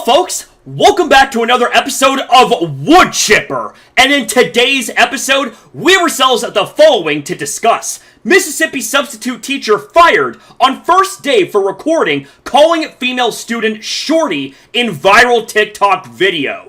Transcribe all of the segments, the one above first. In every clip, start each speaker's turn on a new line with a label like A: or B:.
A: folks, welcome back to another episode of WOODCHIPPER, and in today's episode, we have ourselves the following to discuss. Mississippi substitute teacher fired on first day for recording calling female student shorty in viral TikTok video.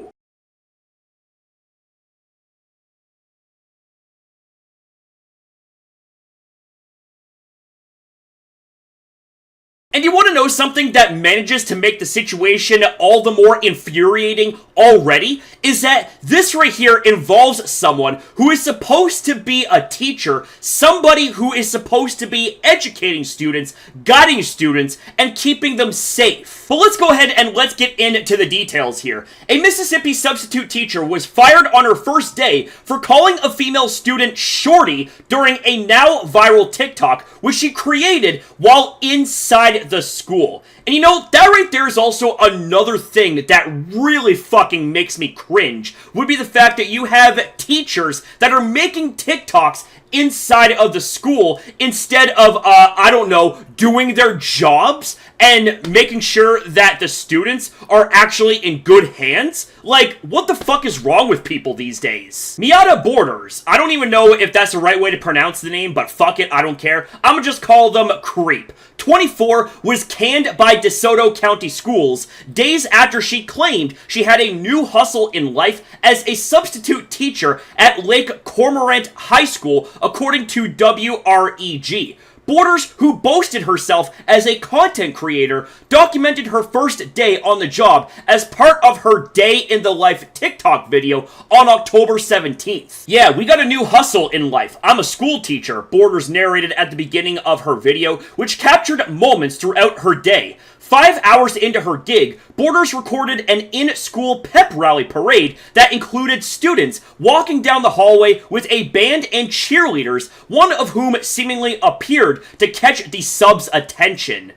A: And you want to know something that manages to make the situation all the more infuriating already? Is that this right here involves someone who is supposed to be a teacher, somebody who is supposed to be educating students, guiding students, and keeping them safe. But let's go ahead and let's get into the details here. A Mississippi substitute teacher was fired on her first day for calling a female student shorty during a now viral TikTok, which she created while inside the school. And you know, that right there is also another thing that really fucking makes me cringe, would be the fact that you have teachers that are making TikToks inside of the school instead of, I don't know, doing their jobs and making sure that the students are actually in good hands. Like, what the fuck is wrong with people these days? Miata Borders, I don't even know if that's the right way to pronounce the name, but fuck it, I don't care. I'm gonna just call them Creep. 24 was canned by DeSoto County Schools days after she claimed she had a new hustle in life as a substitute teacher at Lake Cormorant High School, according to WREG. Borders, who boasted herself as a content creator, documented her first day on the job as part of her Day in the Life TikTok video on October 17th. Yeah, we got a new hustle in life. I'm a school teacher, Borders narrated at the beginning of her video, which captured moments throughout her day. 5 hours into her gig, Borders recorded an in-school pep rally parade that included students walking down the hallway with a band and cheerleaders, one of whom seemingly appeared to catch the sub's attention.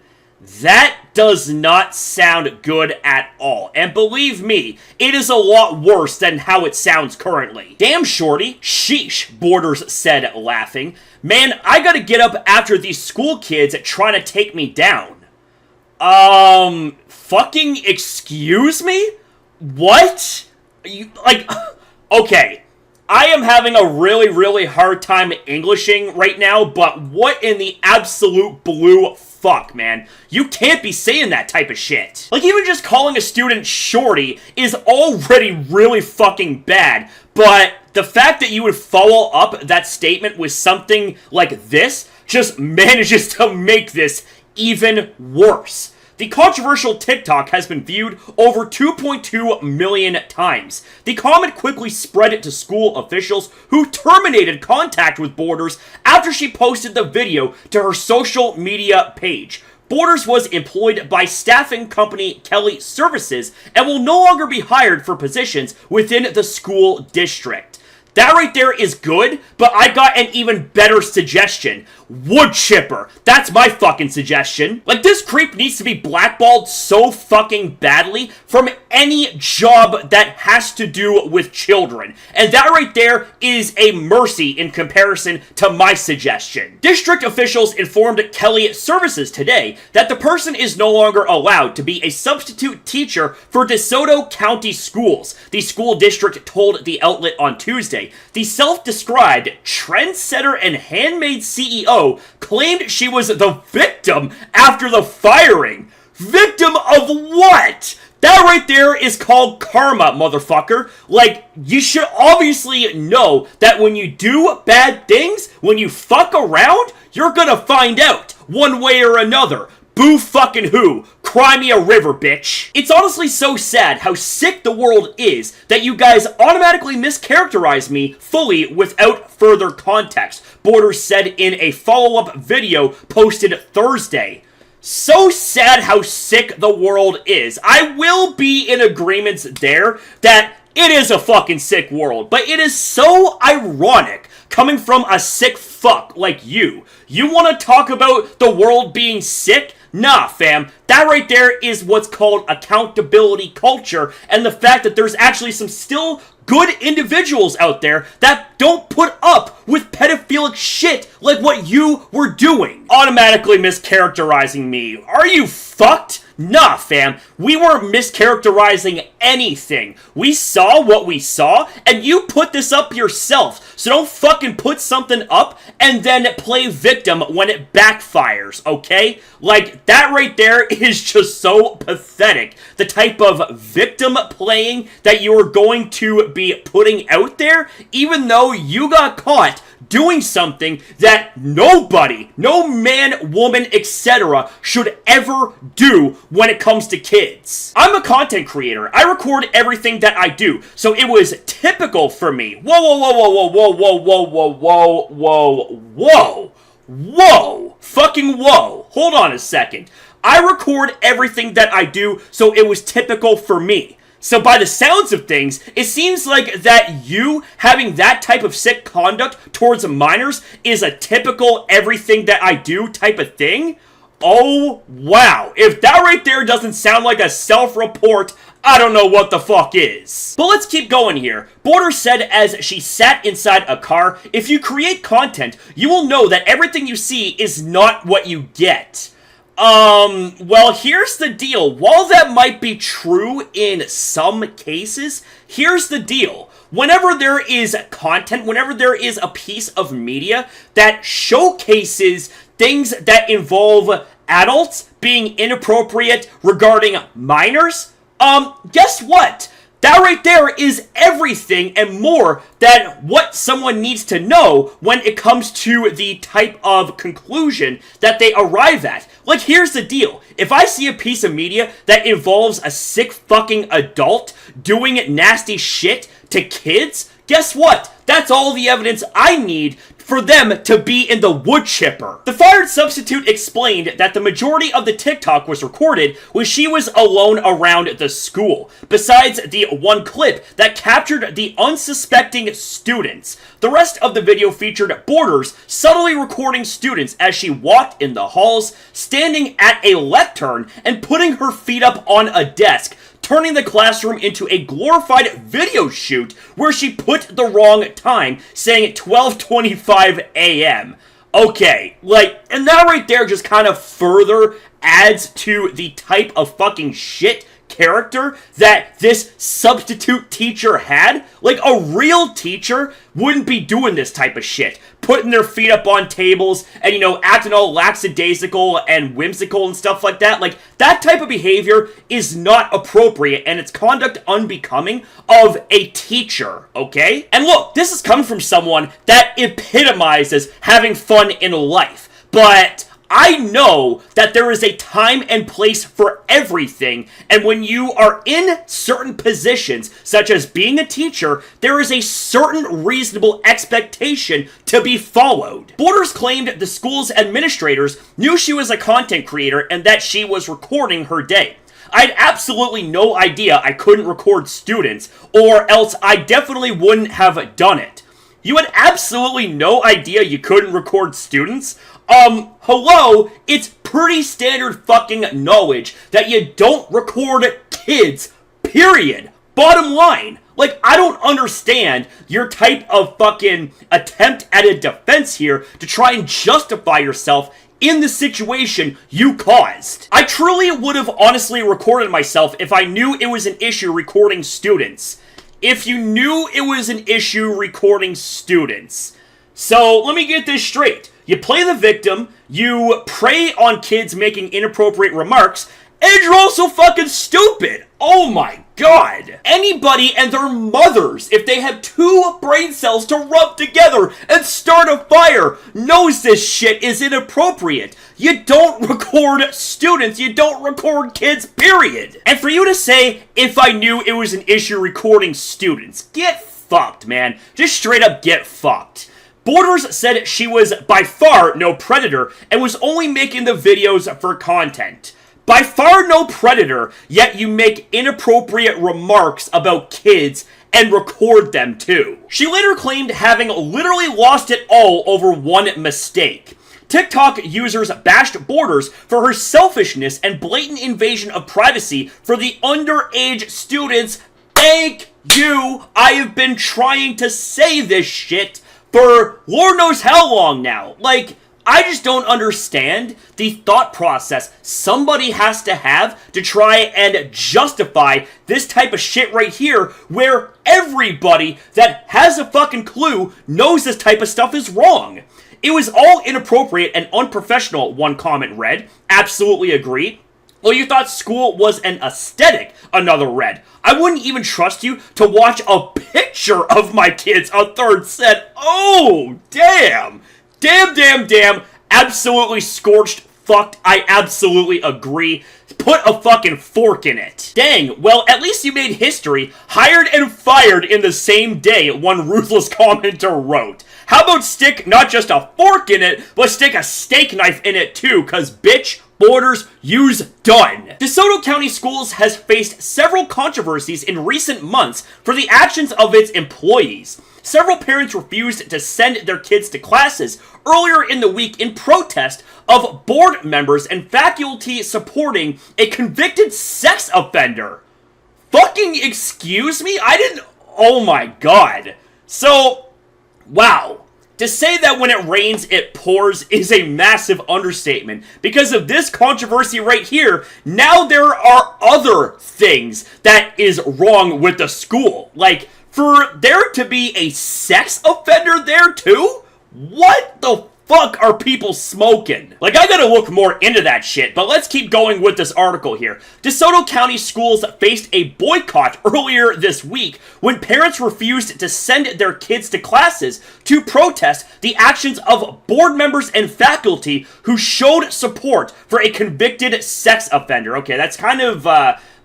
A: That does not sound good at all, and believe me, it is a lot worse than how it sounds currently. Damn, shorty. Sheesh, Borders said, laughing. Man, I gotta get up after these school kids trying to take me down. Fucking excuse me? What? Okay. I am having a really hard time Englishing right now, but what in the absolute blue fuck, man? You can't be saying that type of shit. Like, even just calling a student shorty is already really fucking bad, but the fact that you would follow up that statement with something like this just manages to make this even worse. The controversial TikTok has been viewed over 2.2 million times. The comment quickly spread to school officials who terminated contact with Borders after she posted the video to her social media page. Borders was employed by staffing company Kelly Services and will no longer be hired for positions within the school district. That right there is good, but I got an even better suggestion. WOODCHIPPER. That's my fucking suggestion. Like, this creep needs to be blackballed so fucking badly from any job that has to do with children. And that right there is a mercy in comparison to my suggestion. District officials informed Kelly Services today that the person is no longer allowed to be a substitute teacher for DeSoto County Schools, the school district told the outlet on Tuesday. The self-described trendsetter and handmade CEO claimed she was the victim after the firing. Victim of what? That right there is called karma, motherfucker. Like, you should obviously know that when you do bad things, when you fuck around, you're gonna find out, one way or another. Boo fucking who? Cry me a river, bitch. It's honestly so sad how sick the world is that you guys automatically mischaracterize me fully without further context, Borders said in a follow-up video posted Thursday. So sad how sick the world is. I will be in agreement there that it is a fucking sick world, but it is so ironic coming from a sick fuck like you. You want to talk about the world being sick? Nah, fam. That right there is what's called accountability culture, and the fact that there's actually some still good individuals out there that don't put up with pedophilic shit like what you were doing. Automatically mischaracterizing me. Are you fucked? Nah, fam, we weren't mischaracterizing anything. We saw what we saw, and you put this up yourself. So don't fucking put something up and then play victim when it backfires, okay? Like, that right there is just so pathetic. The type of victim playing that you are going to be putting out there, even though you got caught doing something that nobody, no man, woman, etc. should ever do when it comes to kids. I'm a content creator. I record everything that I do, so it was typical for me. Whoa, whoa, whoa, whoa, whoa, whoa, whoa, whoa, whoa, whoa, whoa, fucking whoa. Hold on a second. I record everything that I do, so it was typical for me. So by the sounds of things, it seems like that you having that type of sick conduct towards minors is a typical everything that I do type of thing? Oh, wow. If that right there doesn't sound like a self-report, I don't know what the fuck is. But let's keep going here. Border said as she sat inside a car, if you create content, you will know that everything you see is not what you get. Well, here's the deal. While that might be true in some cases, here's the deal. Whenever there is content, whenever there is a piece of media that showcases things that involve adults being inappropriate regarding minors, guess what? That right there is everything and more than what someone needs to know when it comes to the type of conclusion that they arrive at. Like, here's the deal. If I see a piece of media that involves a sick fucking adult doing nasty shit to kids, guess what? That's all the evidence I need for them to be in the wood chipper. The fired substitute explained that the majority of the TikTok was recorded when she was alone around the school, besides the one clip that captured the unsuspecting students. The rest of the video featured Borders subtly recording students as she walked in the halls, standing at a lectern and putting her feet up on a desk, turning the classroom into a glorified video shoot where she put the wrong time, saying 12:25 a.m. Okay, like, and that right there just kind of further adds to the type of fucking shit character that this substitute teacher had. Like, a real teacher wouldn't be doing this type of shit. Putting their feet up on tables and, you know, acting all lackadaisical and whimsical and stuff like that. Like, that type of behavior is not appropriate and it's conduct unbecoming of a teacher, okay? And look, this is coming from someone that epitomizes having fun in life. But I know that there is a time and place for everything, and when you are in certain positions, such as being a teacher, there is a certain reasonable expectation to be followed. Borders claimed the school's administrators knew she was a content creator and that she was recording her day. I had absolutely no idea I couldn't record students, or else I definitely wouldn't have done it. You had absolutely no idea you couldn't record students? Hello, it's pretty standard fucking knowledge that you don't record kids, period. Bottom line. Like, I don't understand your type of fucking attempt at a defense here to try and justify yourself in the situation you caused. I truly would have honestly recorded myself if I knew it was an issue recording students. If you knew it was an issue recording students. So, let me get this straight. You play the victim, you prey on kids making inappropriate remarks, and you're also fucking stupid. Oh my god. Anybody and their mothers, if they have two brain cells to rub together and start a fire, knows this shit is inappropriate. You don't record students, you don't record kids, period. And for you to say, if I knew it was an issue recording students, get fucked, man. Just straight up get fucked. Borders said she was by far no predator and was only making the videos for content. By far no predator, yet you make inappropriate remarks about kids and record them too. She later claimed having literally lost it all over one mistake. TikTok users bashed Borders for her selfishness and blatant invasion of privacy for the underage students. Thank you! I have been trying to say this shit for Lord knows how long now. Like, I just don't understand the thought process somebody has to have to try and justify this type of shit right here, where everybody that has a fucking clue knows this type of stuff is wrong. It was all inappropriate and unprofessional, one comment read. Absolutely agree. Well, you thought school was an aesthetic, another read. I wouldn't even trust you to watch a picture of my kids, a third said. Oh, damn. Damn. Absolutely scorched, fucked. I absolutely agree. Put a fucking fork in it. Dang, well, at least you made history. Hired and fired in the same day, one ruthless commenter wrote. How about stick not just a fork in it, but stick a steak knife in it too, cause bitch, orders, use, done. DeSoto County Schools has faced several controversies in recent months for the actions of its employees. Several parents refused to send their kids to classes earlier in the week in protest of board members and faculty supporting a convicted sex offender. Fucking excuse me? Oh my god. So, wow. To say that when it rains, it pours is a massive understatement. Because of this controversy right here, now there are other things that is wrong with the school. Like, for there to be a sex offender there too? What the fuck are people smoking? Like, I gotta look more into that shit, but let's keep going with this article here. DeSoto County Schools faced a boycott earlier this week when parents refused to send their kids to classes to protest the actions of board members and faculty who showed support for a convicted sex offender. Okay, that's kind of,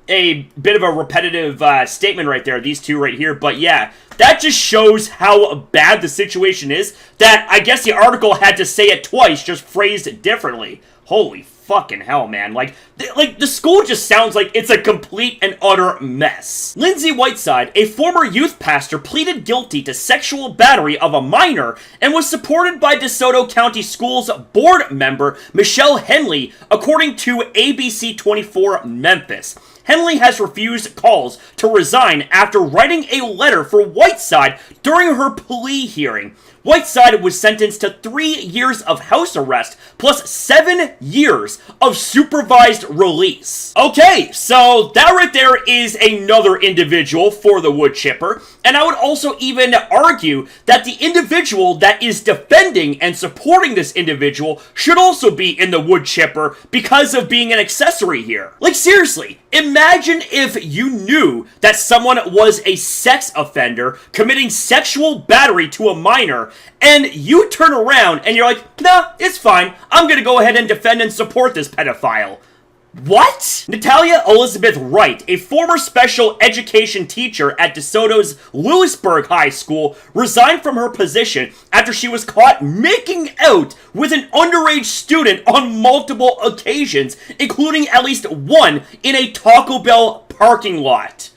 A: a bit of a repetitive statement right there, these two right here, but yeah, that just shows how bad the situation is, that I guess the article had to say it twice, just phrased differently. Holy fucking hell, man. Like, the school just sounds like it's a complete and utter mess. Lindsay Whiteside, a former youth pastor, pleaded guilty to sexual battery of a minor and was supported by DeSoto County Schools board member Michelle Henley, according to ABC 24 Memphis. Henley has refused calls to resign after writing a letter for Whiteside during her plea hearing. Whiteside was sentenced to 3 years of house arrest plus 7 years of supervised release. Okay, so that right there is another individual for the wood chipper, and I would also even argue that the individual that is defending and supporting this individual should also be in the wood chipper because of being an accessory here. Like, seriously, imagine if you knew that someone was a sex offender committing sexual battery to a minor, and you turn around and you're like, nah, it's fine. I'm gonna go ahead and defend and support this pedophile. What? Natalia Elizabeth Wright, a former special education teacher at DeSoto's Lewisburg High School, resigned from her position after she was caught making out with an underage student on multiple occasions, including at least one in a Taco Bell parking lot.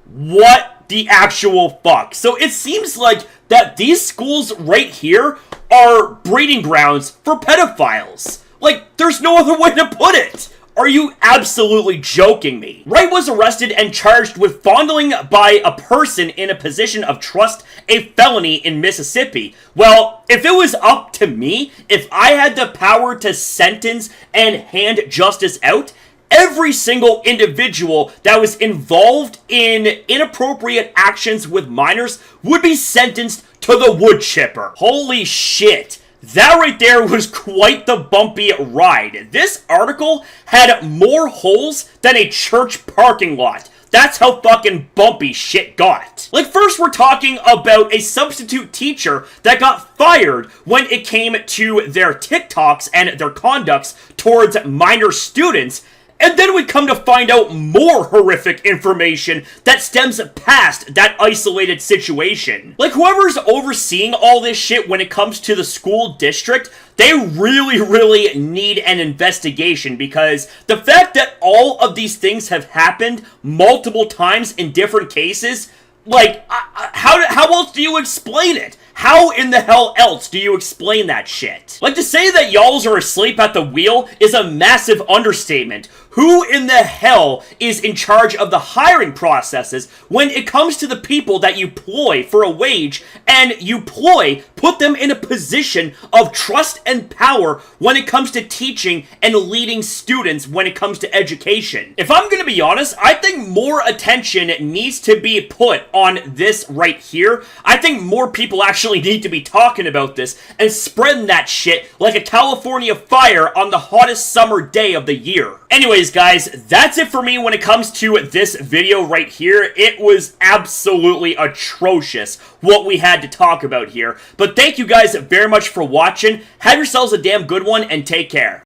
A: What the actual fuck? So it seems like that these schools right here are breeding grounds for pedophiles. Like, there's no other way to put it. Are you absolutely joking me? Wright was arrested and charged with fondling by a person in a position of trust, a felony in Mississippi. Well, if it was up to me, if I had the power to sentence and hand justice out, every single individual that was involved in inappropriate actions with minors would be sentenced to the wood chipper. Holy shit. That right there was quite the bumpy ride. This article had more holes than a church parking lot. That's how fucking bumpy shit got. Like, first we're talking about a substitute teacher that got fired when it came to their TikToks and their conducts towards minor students. And then we come to find out more horrific information that stems past that isolated situation. Like, whoever's overseeing all this shit when it comes to the school district, they really need an investigation, because the fact that all of these things have happened multiple times in different cases, like, how else do you explain it? How in the hell else do you explain that shit? Like, to say that y'alls are asleep at the wheel is a massive understatement. who in the hell is in charge of the hiring processes when it comes to the people that you ploy for a wage, and you put them in a position of trust and power when it comes to teaching and leading students when it comes to education. If I'm gonna be honest, I think more attention needs to be put on this right here. I think more people actually need to be talking about this and spreading that shit like a California fire on the hottest summer day of the year. Anyways, guys, that's it for me when it comes to this video right here. It was absolutely atrocious what we had to talk about here. But thank you guys very much for watching. Have yourselves a damn good one, and take care.